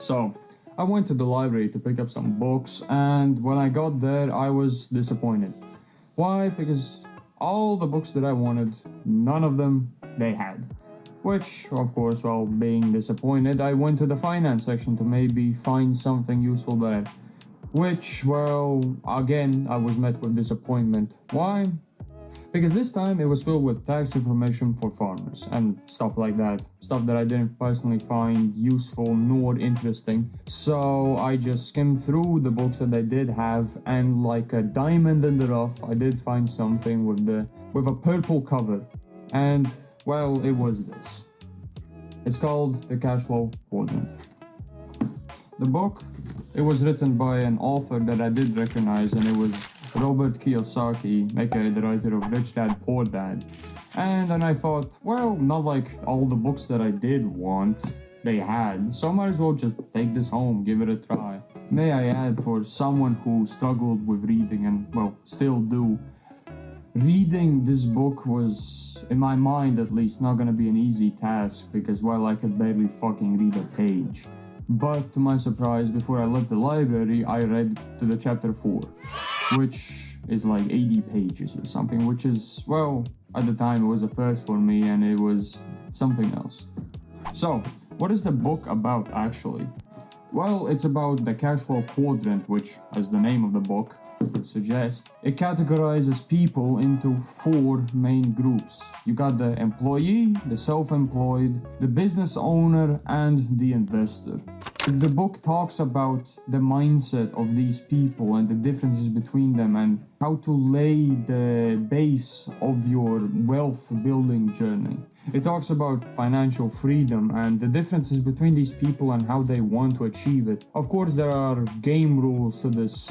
So, I went to the library to pick up some books, and when I got there, I was disappointed. Why? Because all the books that I wanted, none of them they had. Which, of course, while being disappointed, I went to the finance section to maybe find something useful there. Which, well, again, I was met with disappointment. Why? Because this time it was filled with tax information for farmers and stuff like that. Stuff that I didn't personally find useful nor interesting. So I just skimmed through the books that I did have, and like a diamond in the rough, I did find something with a purple cover. And well, it was this. It's called the Cashflow quadrant. The book, it was written by an author that I did recognize, and it was Robert Kiyosaki, aka the writer of Rich Dad Poor Dad. And then I thought, well, not like all the books that I did want they had, so I might as well just take this home, give it a try. May I add, for someone who struggled with reading and, well, still do, reading this book was, in my mind at least, not gonna be an easy task because, well, I could barely fucking read a page. But to my surprise, before I left the library, I read to the chapter 4, which is like 80 pages or something, which is, well, at the time it was a first for me and it was something else. So, what is the book about actually? Well, it's about the Cashflow quadrant, which, as the name of the book would suggest, it categorizes people into 4 main groups. You got the employee, the self-employed, the business owner, and the investor. The book talks about the mindset of these people and the differences between them and how to lay the base of your wealth building journey. It talks about financial freedom and the differences between these people and how they want to achieve it. Of course, there are game rules to this,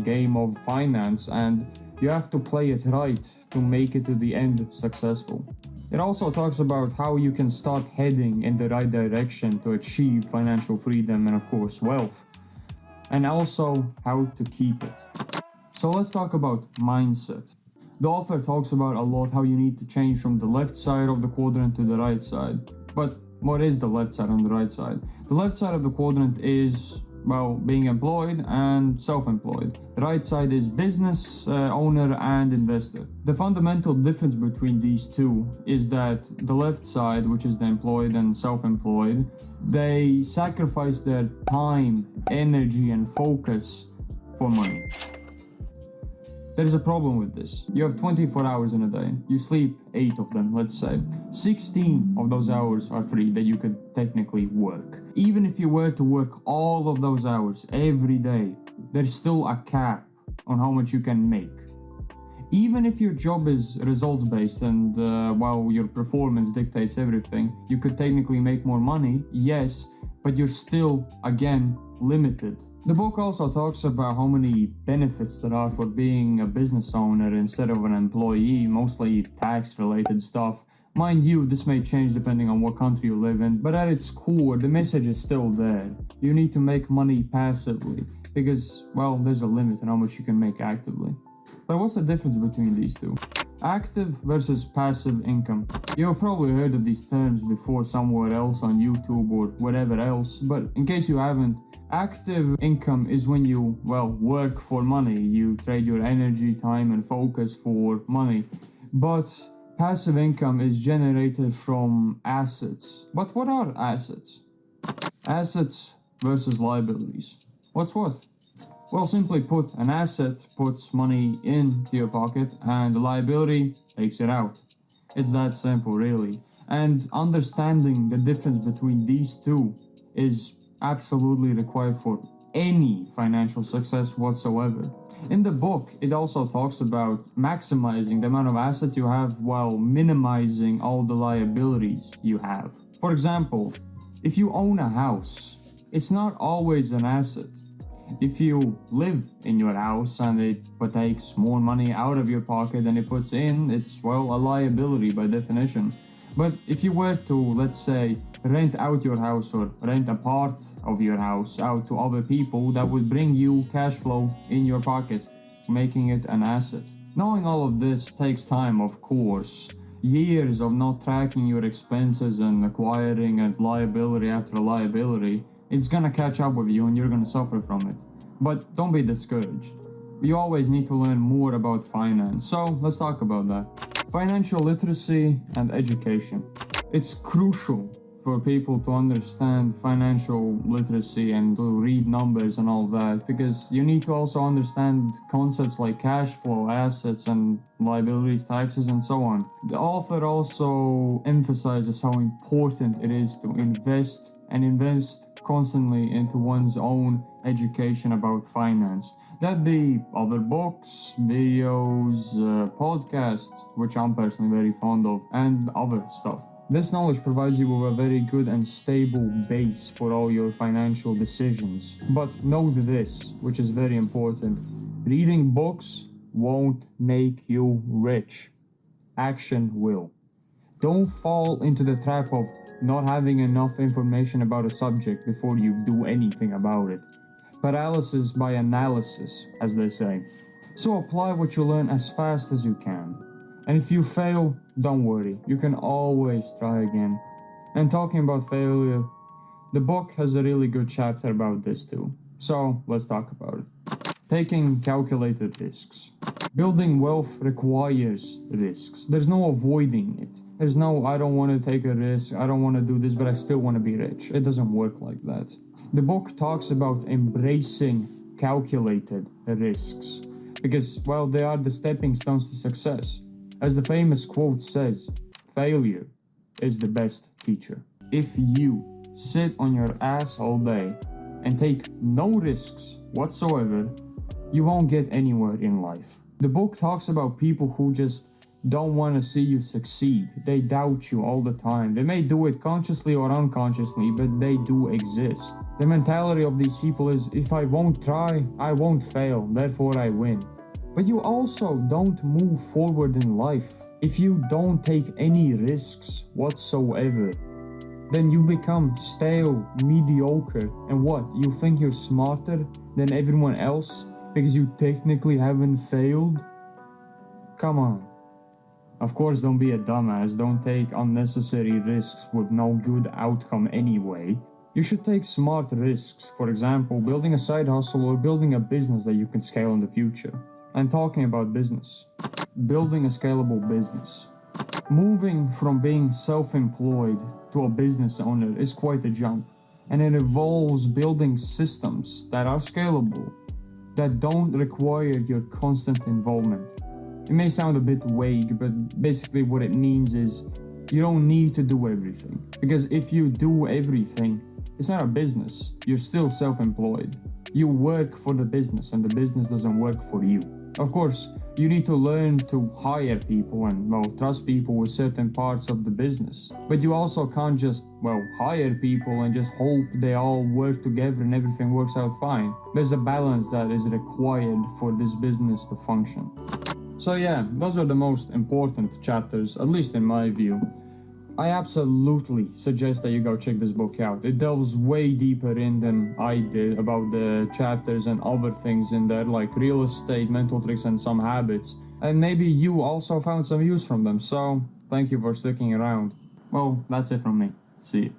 game of finance, and you have to play it right to make it to the end successful. It also talks about how you can start heading in the right direction to achieve financial freedom and, of course, wealth, and also how to keep it. So let's talk about mindset. The author talks about a lot how you need to change from the left side of the quadrant to the right side. But what is the left side and the right side? The left side of the quadrant is, well, being employed and self-employed. The right side is business owner and investor. The fundamental difference between these two is that the left side, which is the employed and self-employed, they sacrifice their time, energy, and focus for money. There is a problem with this. You have 24 hours in a day. You sleep 8 of them, let's say. 16 of those hours are free that you could technically work. Even if you were to work all of those hours every day, there's still a cap on how much you can make. Even if your job is results based and your performance dictates everything, you could technically make more money, yes, but you're still, again, limited. The book also talks about how many benefits there are for being a business owner instead of an employee, mostly tax-related stuff. Mind you, this may change depending on what country you live in, but at its core, the message is still there. You need to make money passively, because, well, there's a limit on how much you can make actively. But what's the difference between these two? Active versus passive income. You have probably heard of these terms before somewhere else on YouTube or whatever else, but in case you haven't, active income is when you, work for money. You trade your energy, time, and focus for money. But passive income is generated from assets. But what are assets? Assets versus liabilities. What's what? Well, simply put, an asset puts money into your pocket and the liability takes it out. It's that simple, really. And understanding the difference between these two is absolutely required for any financial success whatsoever. In the book, it also talks about maximizing the amount of assets you have while minimizing all the liabilities you have. For example, if you own a house, it's not always an asset. If you live in your house and it takes more money out of your pocket than it puts in, it's, a liability by definition. But if you were to, let's say, rent out your house or rent a part of your house out to other people, that would bring you cash flow in your pockets, making it an asset. Knowing all of this takes time, of course. Years of not tracking your expenses and acquiring a liability after liability. It's gonna catch up with you and you're gonna suffer from it. But don't be discouraged. You always need to learn more about finance. So let's talk about that. Financial literacy and education. It's crucial for people to understand financial literacy and to read numbers and all that, because you need to also understand concepts like cash flow, assets and liabilities, taxes, and so on. The author also emphasizes how important it is to invest constantly into one's own education about finance. That be other books, videos, podcasts, which I'm personally very fond of, and other stuff. This knowledge provides you with a very good and stable base for all your financial decisions. But note this, which is very important. Reading books won't make you rich. Action will. Don't fall into the trap of not having enough information about a subject before you do anything about it. Paralysis by analysis, as they say. So apply what you learn as fast as you can. And if you fail, don't worry, you can always try again. And talking about failure, the book has a really good chapter about this too. So let's talk about it. Taking calculated risks. Building wealth requires risks. There's no avoiding it. There's no, I don't want to take a risk, I don't want to do this, but I still want to be rich. It doesn't work like that. The book talks about embracing calculated risks because, well, they are the stepping stones to success. As the famous quote says, failure is the best teacher. If you sit on your ass all day and take no risks whatsoever, you won't get anywhere in life. The book talks about people who just don't want to see you succeed. They doubt you all the time. They may do it consciously or unconsciously, but they do exist. The mentality of these people is, if I won't try, I won't fail, therefore I win. But you also don't move forward in life if you don't take any risks whatsoever. Then you become stale, mediocre, and what? You think you're smarter than everyone else because you technically haven't failed? Come on. Of course, don't be a dumbass, don't take unnecessary risks with no good outcome anyway. You should take smart risks, for example, building a side hustle or building a business that you can scale in the future. And talking about business, building a scalable business. Moving from being self-employed to a business owner is quite a jump, and it involves building systems that are scalable, that don't require your constant involvement. It may sound a bit vague, but basically what it means is you don't need to do everything. Because if you do everything, it's not a business. You're still self-employed. You work for the business and the business doesn't work for you. Of course, you need to learn to hire people and, well, trust people with certain parts of the business. But you also can't just, well, hire people and just hope they all work together and everything works out fine. There's a balance that is required for this business to function. So yeah, those are the most important chapters, at least in my view. I absolutely suggest that you go check this book out. It delves way deeper in than I did about the chapters and other things in there, like real estate, mental tricks, and some habits. And maybe you also found some use from them, so thank you for sticking around. Well, that's it from me. See you.